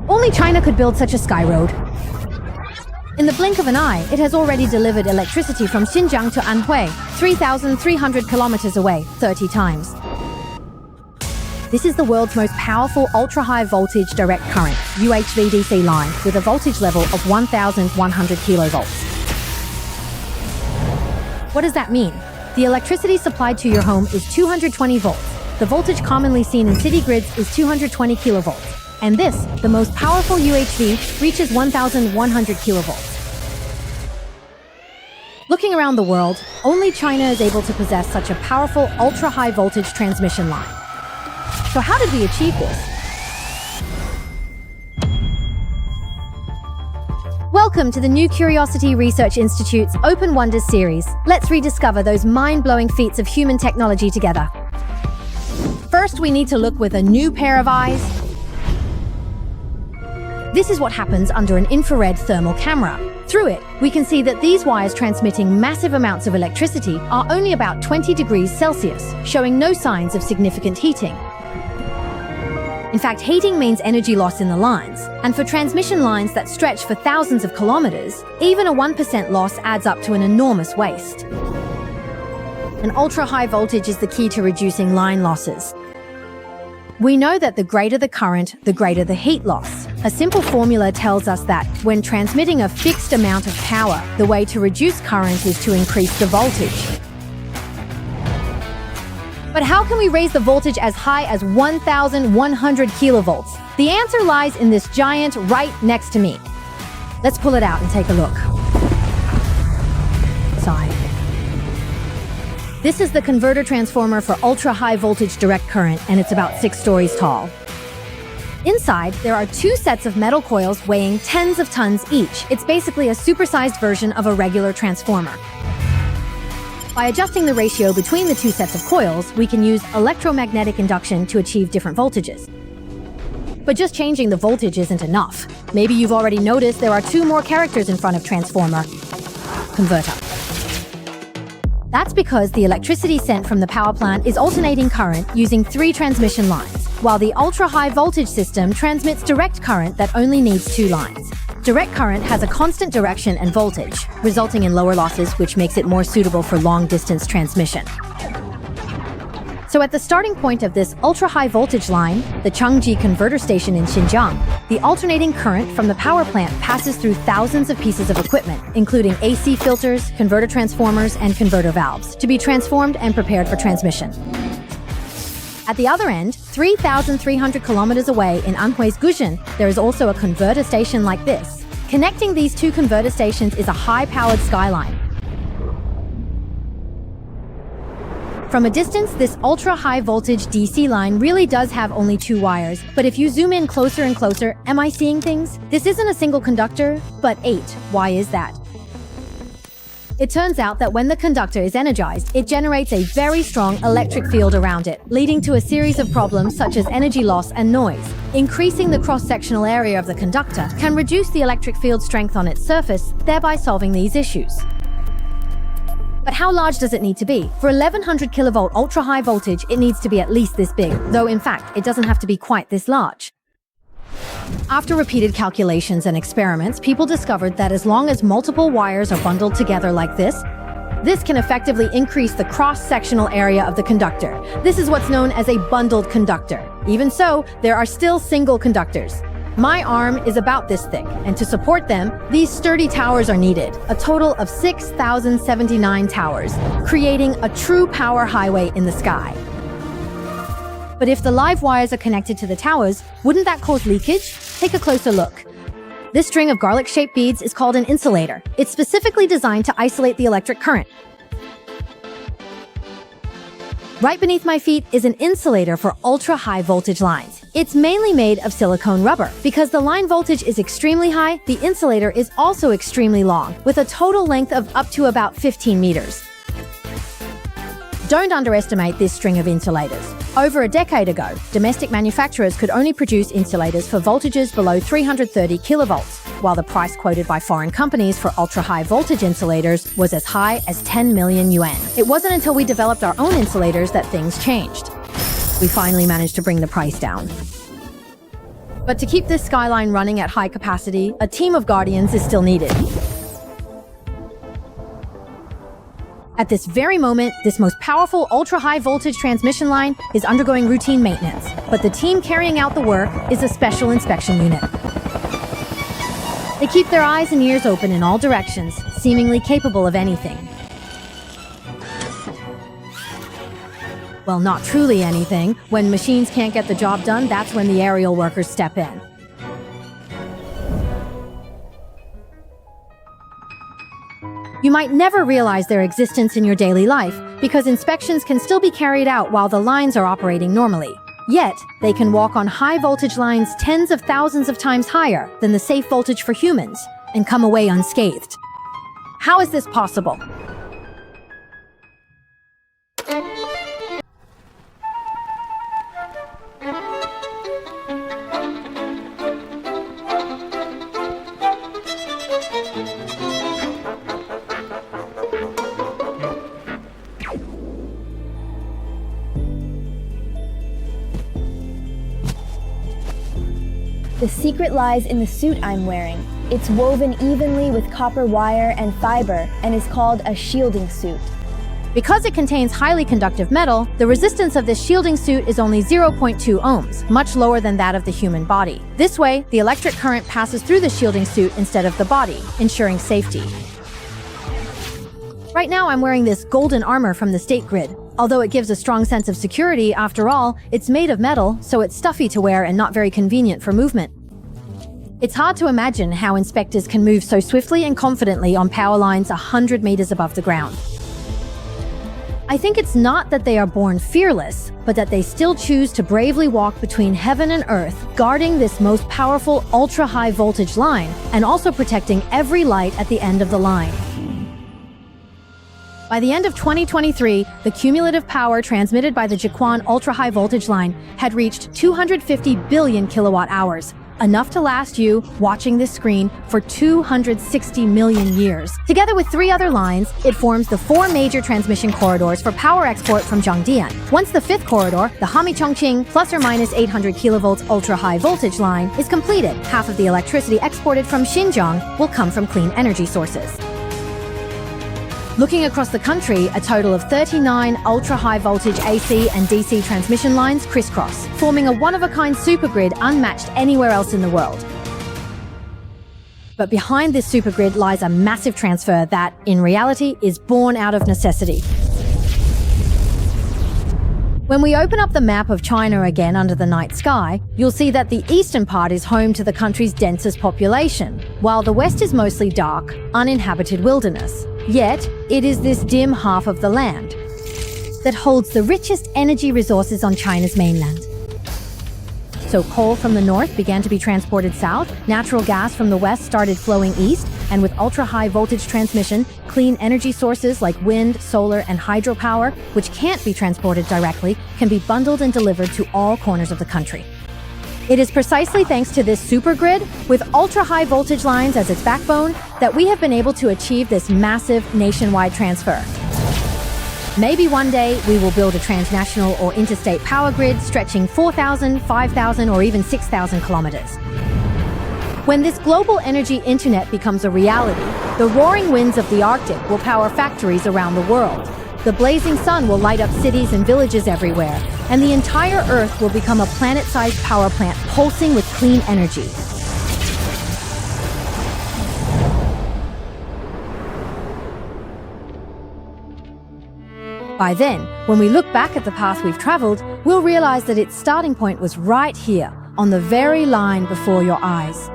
Only China could build such a sky road. In the blink of an eye, it has already delivered electricity from Xinjiang to Anhui, 3,300 kilometers away, 30 times. This is the world's most powerful ultra-high voltage direct current, UHVDC line, with a voltage level of 1,100 kilovolts. What does that mean? The electricity supplied to your home is 220 volts. The voltage commonly seen in city grids is 220 kilovolts. And this, the most powerful UHV, reaches 1,100 kilovolts. Looking around the world, only China is able to possess such a powerful ultra-high voltage transmission line. So how did we achieve this? Welcome to the New Curiosity Research Institute's Open Wonders series. Let's rediscover those mind-blowing feats of human technology together. First, we need to look with a new pair of eyes. This is what happens under an infrared thermal camera. Through it, we can see that these wires transmitting massive amounts of electricity are only about 20 degrees Celsius, showing no signs of significant heating. In fact, heating means energy loss in the lines, and for transmission lines that stretch for thousands of kilometers, even a 1% loss adds up to an enormous waste. An ultra-high voltage is the key to reducing line losses. We know that the greater the current, the greater the heat loss. A simple formula tells us that when transmitting a fixed amount of power, the way to reduce current is to increase the voltage. But how can we raise the voltage as high as 1,100 kilovolts? The answer lies in this giant right next to me. Let's pull it out and take a look. Side. This is the converter transformer for ultra-high voltage direct current, and it's about 6 stories tall. Inside, there are 2 sets of metal coils weighing tens of tons each. It's basically a supersized version of a regular transformer. By adjusting the ratio between the 2 sets of coils, we can use electromagnetic induction to achieve different voltages. But just changing the voltage isn't enough. Maybe you've already noticed there are 2 more characters in front of transformer: converter. That's because the electricity sent from the power plant is alternating current using 3 transmission lines, while the ultra-high voltage system transmits direct current that only needs 2 lines. Direct current has a constant direction and voltage, resulting in lower losses, which makes it more suitable for long-distance transmission. So at the starting point of this ultra-high voltage line, the Changji converter station in Xinjiang, the alternating current from the power plant passes through thousands of pieces of equipment, including AC filters, converter transformers, and converter valves, to be transformed and prepared for transmission. At the other end, 3,300 kilometers away in Anhui's Guzhen, there is also a converter station like this. Connecting these 2 converter stations is a high-powered skyline. From a distance, this ultra-high voltage DC line really does have only 2 wires, but if you zoom in closer and closer, am I seeing things? This isn't a single conductor, but 8. Why is that? It turns out that when the conductor is energized, it generates a very strong electric field around it, leading to a series of problems such as energy loss and noise. Increasing the cross-sectional area of the conductor can reduce the electric field strength on its surface, thereby solving these issues. But how large does it need to be? For 1100 kilovolt ultra-high voltage, it needs to be at least this big, though in fact, it doesn't have to be quite this large. After repeated calculations and experiments, people discovered that as long as multiple wires are bundled together like this can effectively increase the cross-sectional area of the conductor. This is what's known as a bundled conductor. Even so, there are still single conductors. My arm is about this thick, and to support them, these sturdy towers are needed, a total of 6,079 towers, creating a true power highway in the sky. But if the live wires are connected to the towers, wouldn't that cause leakage? Take a closer look. This string of garlic-shaped beads is called an insulator. It's specifically designed to isolate the electric current. Right beneath my feet is an insulator for ultra-high voltage lines. It's mainly made of silicone rubber. Because the line voltage is extremely high, the insulator is also extremely long, with a total length of up to about 15 meters. Don't underestimate this string of insulators. Over a decade ago, domestic manufacturers could only produce insulators for voltages below 330 kilovolts, while the price quoted by foreign companies for ultra-high voltage insulators was as high as 10 million yuan. It wasn't until we developed our own insulators that things changed. We finally managed to bring the price down. But to keep this skyline running at high capacity, a team of guardians is still needed. At this very moment, this most powerful ultra-high voltage transmission line is undergoing routine maintenance, but the team carrying out the work is a special inspection unit. They keep their eyes and ears open in all directions, seemingly capable of anything. Well, not truly anything. When machines can't get the job done, that's when the aerial workers step in. You might never realize their existence in your daily life because inspections can still be carried out while the lines are operating normally. Yet, they can walk on high voltage lines tens of thousands of times higher than the safe voltage for humans and come away unscathed. How is this possible? The secret lies in the suit I'm wearing. It's woven evenly with copper wire and fiber and is called a shielding suit. Because it contains highly conductive metal, the resistance of this shielding suit is only 0.2 ohms, much lower than that of the human body. This way, the electric current passes through the shielding suit instead of the body, ensuring safety. Right now, I'm wearing this golden armor from the State Grid. Although it gives a strong sense of security, after all, it's made of metal, so it's stuffy to wear and not very convenient for movement. It's hard to imagine how inspectors can move so swiftly and confidently on power lines 100 meters above the ground. I think it's not that they are born fearless, but that they still choose to bravely walk between heaven and earth, guarding this most powerful ultra-high voltage line, and also protecting every light at the end of the line. By the end of 2023, the cumulative power transmitted by the Jiquan ultra-high voltage line had reached 250 billion kilowatt-hours, enough to last you, watching this screen, for 260 million years. Together with 3 other lines, it forms the 4 major transmission corridors for power export from Zhangdian. Once the 5th corridor, the Hami-Chongqing plus or minus 800 kilovolts ultra-high voltage line, is completed, half of the electricity exported from Xinjiang will come from clean energy sources. Looking across the country, a total of 39 ultra-high voltage AC and DC transmission lines crisscross, forming a one-of-a-kind supergrid unmatched anywhere else in the world. But behind this supergrid lies a massive transfer that, in reality, is born out of necessity. When we open up the map of China again under the night sky, you'll see that the eastern part is home to the country's densest population, while the west is mostly dark, uninhabited wilderness. Yet, it is this dim half of the land that holds the richest energy resources on China's mainland. So coal from the north began to be transported south, natural gas from the west started flowing east, and with ultra-high voltage transmission, clean energy sources like wind, solar, and hydropower, which can't be transported directly, can be bundled and delivered to all corners of the country. It is precisely thanks to this supergrid, with ultra-high voltage lines as its backbone, that we have been able to achieve this massive nationwide transfer. Maybe one day we will build a transnational or interstate power grid stretching 4,000, 5,000, or even 6,000 kilometers. When this global energy internet becomes a reality, the roaring winds of the Arctic will power factories around the world. The blazing sun will light up cities and villages everywhere, and the entire Earth will become a planet-sized power plant pulsing with clean energy. By then, when we look back at the path we've traveled, we'll realize that its starting point was right here, on the very line before your eyes.